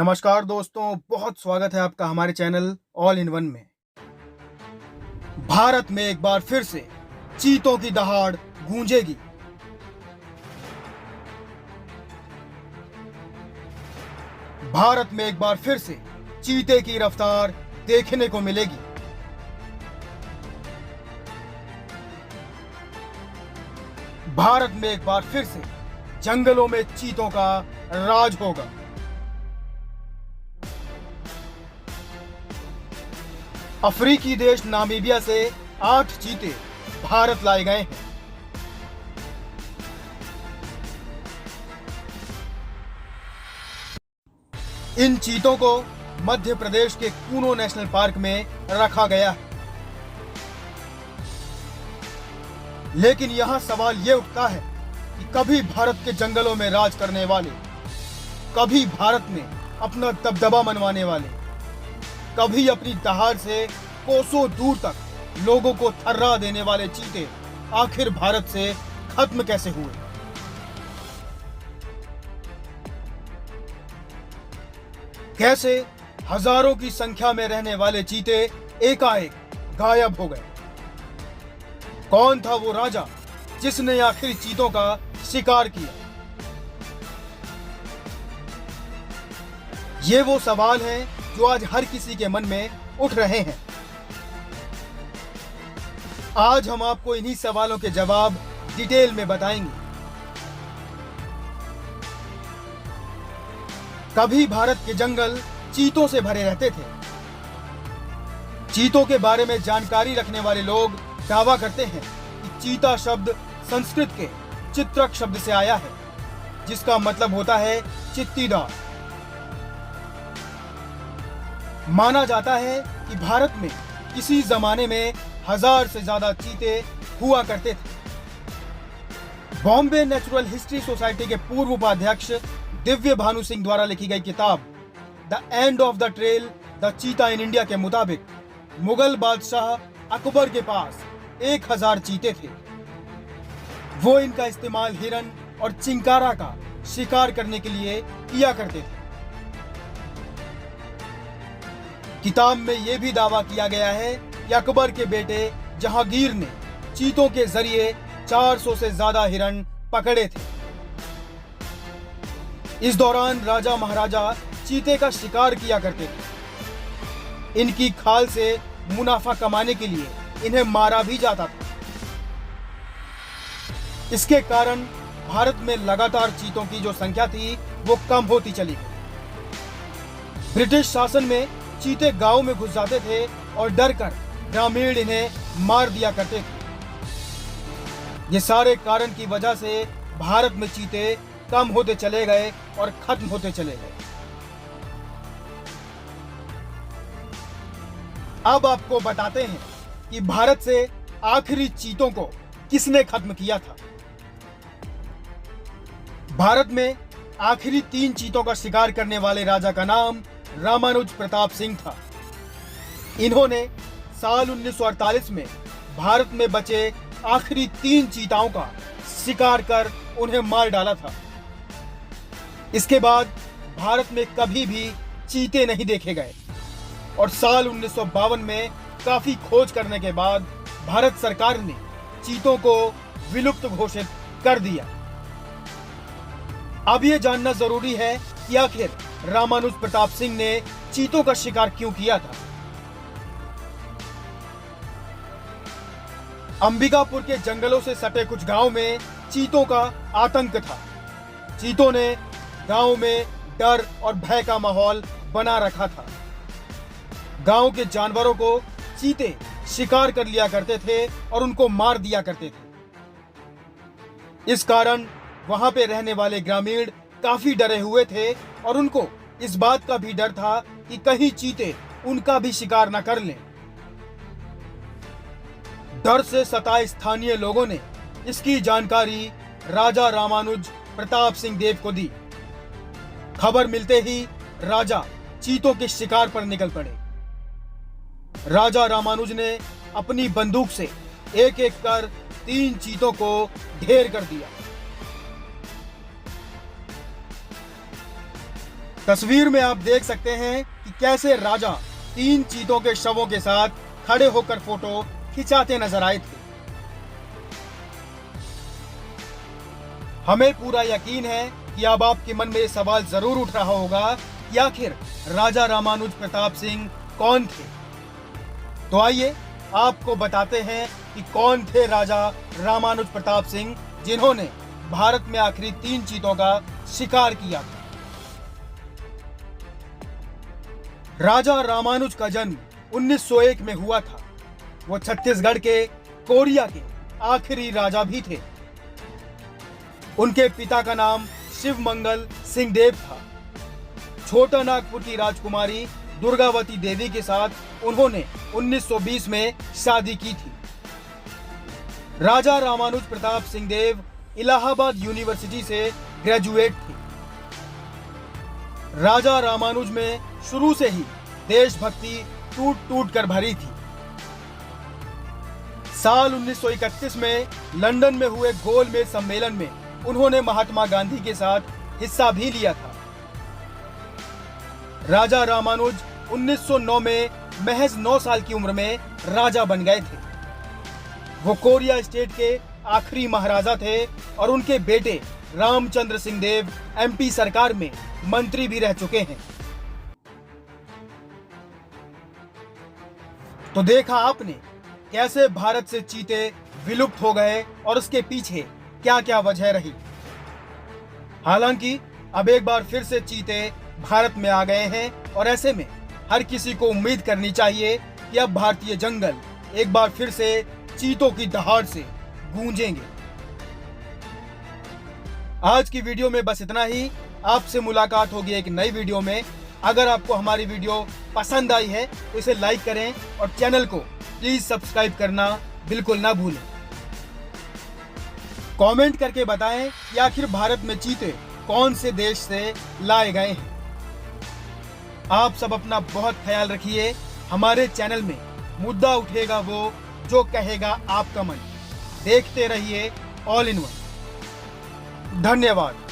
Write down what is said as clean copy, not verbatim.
नमस्कार दोस्तों, बहुत स्वागत है आपका हमारे चैनल ऑल इन वन में। भारत में एक बार फिर से चीतों की दहाड़ गूंजेगी। भारत में एक बार फिर से चीते की रफ्तार देखने को मिलेगी। भारत में एक बार फिर से जंगलों में चीतों का राज होगा। अफ्रीकी देश नामीबिया से 8 चीते भारत लाए गए हैं। इन चीतों को मध्य प्रदेश के कूनो नेशनल पार्क में रखा गया है। लेकिन यहां सवाल यह उठता है कि कभी भारत के जंगलों में राज करने वाले, कभी भारत में अपना दबदबा मनवाने वाले, कभी अपनी दहाड़ से कोसों दूर तक लोगों को थर्रा देने वाले चीते आखिर भारत से खत्म कैसे हुए? कैसे हजारों की संख्या में रहने वाले चीते एकाएक गायब हो गए? कौन था वो राजा जिसने आखिर चीतों का शिकार किया? ये वो सवाल हैं जो आज हर किसी के मन में उठ रहे हैं। आज हम आपको इन्हीं सवालों के जवाब डिटेल में बताएंगे। कभी भारत के जंगल चीतों से भरे रहते थे। चीतों के बारे में जानकारी रखने वाले लोग दावा करते हैं कि चीता शब्द संस्कृत के चित्रक शब्द से आया है, जिसका मतलब होता है चित्तीदार। माना जाता है कि भारत में किसी जमाने में 1000 से ज्यादा चीते हुआ करते थे। बॉम्बे नेचुरल हिस्ट्री सोसाइटी के पूर्व उपाध्यक्ष दिव्य भानु सिंह द्वारा लिखी गई किताब the end of the trail the चीता इन इंडिया के मुताबिक मुगल बादशाह अकबर के पास 1000 चीते थे। वो इनका इस्तेमाल हिरन और चिंकारा का शिकार करने के लिए किया करते थे। किताब में यह भी दावा किया गया है कि अकबर के बेटे जहांगीर ने चीतों के जरिए 400 से ज्यादा हिरन पकड़े थे। इस दौरान राजा महाराजा चीते का शिकार किया करते थे। इनकी खाल से मुनाफा कमाने के लिए इन्हें मारा भी जाता था। इसके कारण भारत में लगातार चीतों की जो संख्या थी वो कम होती चली गई। ब्रिटिश शासन में चीते गांव में घुस जाते थे और डर कर ग्रामीण इन्हें मार दिया करते थे। ये सारे कारण की वजह से भारत में चीते कम होते चले गए और खत्म होते चले गए। अब आपको बताते हैं कि भारत से आखिरी चीतों को किसने खत्म किया था। भारत में आखिरी 3 चीतों का शिकार करने वाले राजा का नाम रामानुज प्रताप सिंह था। इन्होंने साल 1948 में भारत में बचे आखिरी 3 चीताओं का शिकार कर उन्हें मार डाला था। इसके बाद भारत में कभी भी चीते नहीं देखे गए और साल 1952 में काफी खोज करने के बाद भारत सरकार ने चीतों को विलुप्त घोषित कर दिया। अब यह जानना जरूरी है कि आखिर रामानुज प्रताप सिंह ने चीतों का शिकार क्यों किया था। अंबिकापुर के जंगलों से सटे कुछ गांव में चीतों का आतंक था। चीतों ने गांव में डर और भय का माहौल बना रखा था। गांव के जानवरों को चीते शिकार कर लिया करते थे और उनको मार दिया करते थे। इस कारण वहां पे रहने वाले ग्रामीण काफी डरे हुए थे और उनको इस बात का भी डर था कि कहीं चीते उनका भी शिकार न कर लें। डर से सताए स्थानीय लोगों ने इसकी जानकारी राजा रामानुज प्रताप सिंह देव को दी। खबर मिलते ही राजा चीतों के शिकार पर निकल पड़े। राजा रामानुज ने अपनी बंदूक से एक एक कर 3 चीतों को ढेर कर दिया। तस्वीर में आप देख सकते हैं कि कैसे राजा 3 चीतों के शवों के साथ खड़े होकर फोटो खिंचाते नजर आए थे। हमें पूरा यकीन है कि अब आपके मन में ये सवाल जरूर उठ रहा होगा कि आखिर राजा रामानुज प्रताप सिंह कौन थे। तो आइए आपको बताते हैं कि कौन थे राजा रामानुज प्रताप सिंह, जिन्होंने भारत में आखिरी 3 चीतों का शिकार किया था। राजा रामानुज का जन्म 1901 में हुआ था। वो छत्तीसगढ़ के कोरिया के आखिरी राजा भी थे। उनके पिता का नाम शिवमंगल सिंह देव था। छोटा नागपुर की राजकुमारी दुर्गावती देवी के साथ उन्होंने 1920 में शादी की थी। राजा रामानुज प्रताप सिंह देव इलाहाबाद यूनिवर्सिटी से ग्रेजुएट थे। राजा रामानुज में शुरू से ही देशभक्ति टूट टूट कर भरी थी। साल 1931 में लंदन में हुए गोलमेज सम्मेलन में उन्होंने महात्मा गांधी के साथ हिस्सा भी लिया था। राजा रामानुज 1909 में महज 9 साल की उम्र में राजा बन गए थे। वो कोरिया स्टेट के आखिरी महाराजा थे और उनके बेटे रामचंद्र सिंह देव एमपी सरकार में मंत्री भी रह चुके हैं। तो देखा आपने कैसे भारत से चीते विलुप्त हो गए और उसके पीछे क्या क्या वजह रही। हालांकि अब एक बार फिर से चीते भारत में आ गए हैं और ऐसे में हर किसी को उम्मीद करनी चाहिए कि अब भारतीय जंगल एक बार फिर से चीतों की दहाड़ से गूंजेंगे। आज की वीडियो में बस इतना ही। आपसे मुलाकात होगी एक नई वीडियो में। अगर आपको हमारी वीडियो पसंद आई है तो इसे लाइक करें और चैनल को प्लीज सब्सक्राइब करना बिल्कुल ना भूलें। कमेंट करके बताएं कि आखिर भारत में चीते कौन से देश से लाए गए हैं। आप सब अपना बहुत ख्याल रखिए। हमारे चैनल में मुद्दा उठेगा वो जो कहेगा आपका मन। देखते रहिए ऑल इन वन। धन्यवाद।